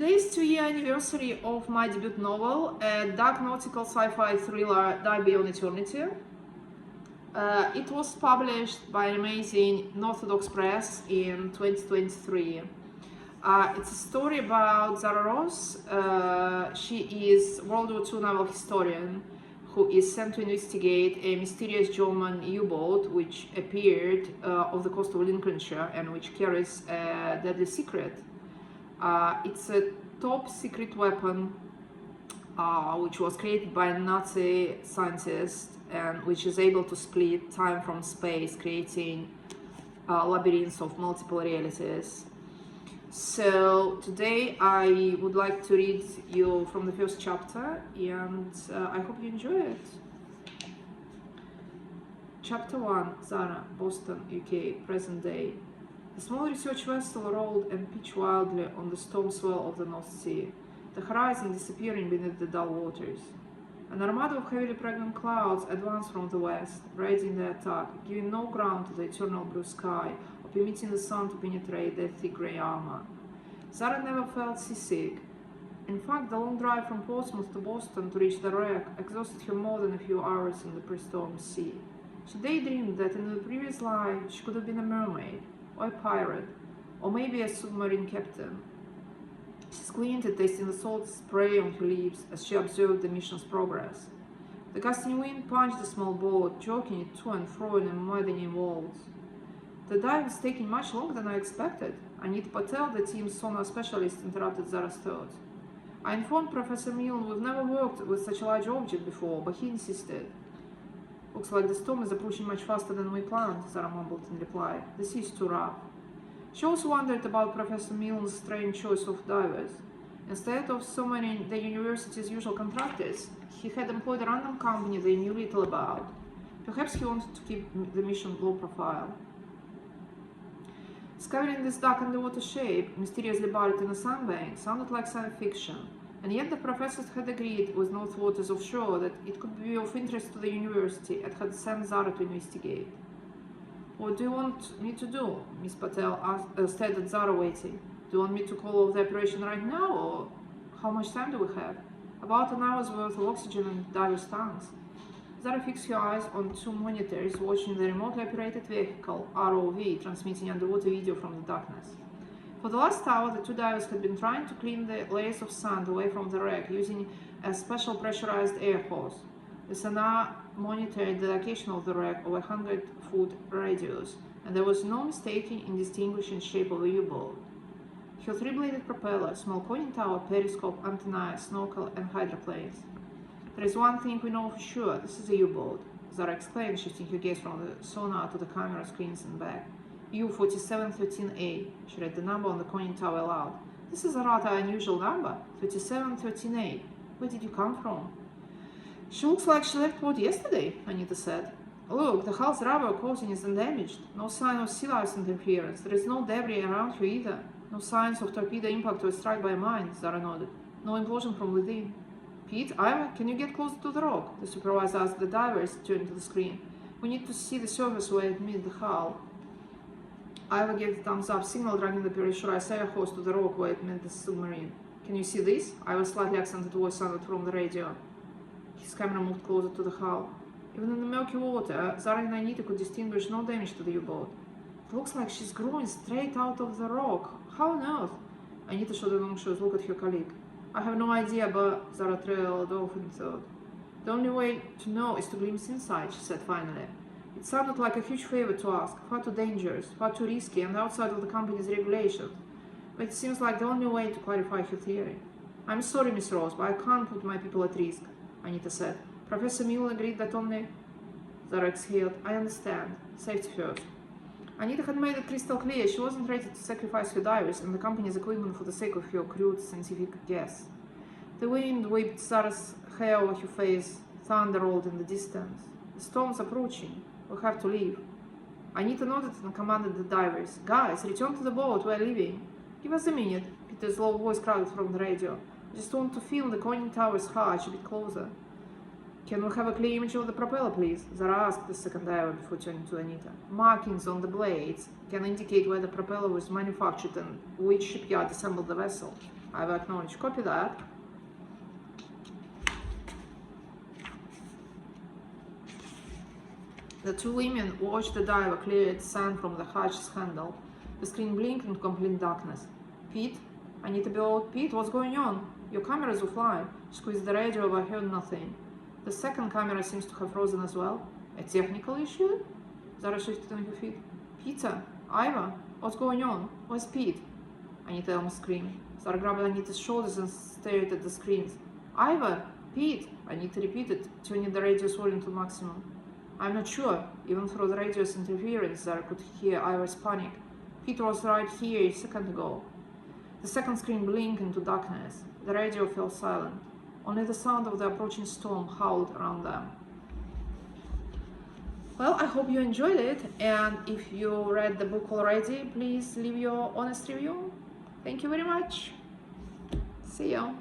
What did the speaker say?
Today is 2-year anniversary of my debut novel, a dark nautical sci-fi thriller, Die Beyond Eternity. It was published by an amazing Northodox Press in 2023. It's a story about Zara Rose. She is World War II naval historian who is sent to investigate a mysterious German U-boat which appeared off the coast of Lincolnshire and which carries a deadly secret. It's a top secret weapon which was created by a Nazi scientist and which is able to split time from space, creating labyrinths of multiple realities. So today I would like to read you from the first chapter, and I hope you enjoy it. Chapter 1, Zara, Boston, UK, present day. The small research vessel rolled and pitched wildly on the storm swell of the North Sea, the horizon disappearing beneath the dull waters. An armada of heavily pregnant clouds advanced from the west, raiding the attack, giving no ground to the eternal blue sky, or permitting the sun to penetrate their thick grey armor. Zara never felt seasick. In fact, the long drive from Portsmouth to Boston to reach the wreck exhausted her more than a few hours in the pre-storm sea. She daydreamed that in the previous life she could have been a mermaid, or a pirate, or maybe a submarine captain. She squinted, tasting the salt spray on her lips as she observed the mission's progress. The gusting wind punched the small boat, jerking it to and fro in a maddening waltz. The dive is taking much longer than I expected. Anita Patel, the team's sonar specialist, interrupted Zara's thoughts. I informed Professor Milne we've never worked with such a large object before, but he insisted. Looks like the storm is approaching much faster than we planned, Zara mumbled in reply. The sea is too rough. She also wondered about Professor Milne's strange choice of divers. Instead of summoning the university's usual contractors, he had employed a random company they knew little about. Perhaps he wanted to keep the mission low profile. Discovering this dark underwater shape, mysteriously buried in a sandbank, sounded like science fiction. And yet the professors had agreed with North Waters offshore that it could be of interest to the university and had sent Zara to investigate. What do you want me to do? Miss Patel stared at Zara, waiting. Do you want me to call off the operation right now, or how much time do we have? About an hour's worth of oxygen and divers' tanks. Zara fixed her eyes on two monitors, watching the remotely operated vehicle, ROV, transmitting underwater video from the darkness. For the last hour, the two divers had been trying to clean the layers of sand away from the wreck using a special pressurized air hose. The sonar monitored the location of the wreck over a 100-foot radius, and there was no mistaking in distinguishing the shape of the U-boat. Her three-bladed propeller, small conning tower, periscope, antennae, snorkel, and hydroplanes. There is one thing we know for sure, this is a U-boat, Zara explained, shifting her gaze from the sonar to the camera screens and back. U-4713A, she read the number on the conning tower aloud. This is a rather unusual number, 3713A. Where did you come from? She looks like she left port yesterday, Anita said. Look, the hull's rubber coating is undamaged. No sign of sea life interference. There is no debris around her either. No signs of torpedo impact or strike by a mine, Zara nodded. No implosion from within. Pete, Ira, can you get closer to the rock? The supervisor asked the divers, turning to the screen. We need to see the surface where it meets the hull. Ira gave the thumbs up signal, dragging the pressurized air hose to the rock where it met the submarine. Can you see this? Ira's slightly accented voice sounded from the radio. His camera moved closer to the hull. Even in the murky water, Zara and Anita could distinguish no damage to the U-boat. It looks like she's growing straight out of the rock. How on earth? Anita showed a long shoes look at her colleague. I have no idea, but Zara trailed off in thought. The only way to know is to glimpse inside, she said finally. It sounded like a huge favor to ask, far too dangerous, far too risky, and outside of the company's regulations. But it seems like the only way to clarify her theory. I'm sorry, Miss Rose, but I can't put my people at risk, Anita said. Professor Milne agreed that only... Zara exhaled. I understand. Safety first. Anita had made it crystal clear she wasn't ready to sacrifice her divers and the company's equipment for the sake of her crude scientific guess. The wind whipped Zara's hair over her face. Thunder rolled in the distance. The storm's approaching. We have to leave. Anita nodded and commanded the divers. Guys, return to the boat. We're leaving. Give us a minute. Peter's low voice crowded from the radio. I just want to feel the conning tower's hatch a bit closer. Can we have a clear image of the propeller, please? Zara asked the second diver before turning to Anita. Markings on the blades can indicate where the propeller was manufactured and which shipyard assembled the vessel. I will acknowledge. Copy that. The two women watched the diver clear its sand from the hatch's handle. The screen blinked in complete darkness. Pete? I need to be out. Pete, what's going on? Your camera is offline. Squeezed the radio, but I heard nothing. The second camera seems to have frozen as well. A technical issue? Zara shifted on her feet. Peter? Iva? What's going on? Where's Pete? Anita almost screamed. Zara grabbed Anita's shoulders and stared at the screens. Iva? Pete? Anita repeated, turning the radio's volume to maximum. I'm not sure. Even through the radio's interference, Zara could hear Iva's panic. Pete was right here a second ago. The second screen blinked into darkness. The radio fell silent. Only the sound of the approaching storm howled around them. Well, I hope you enjoyed it, and if you read the book already, please leave your honest review. Thank you very much. See you.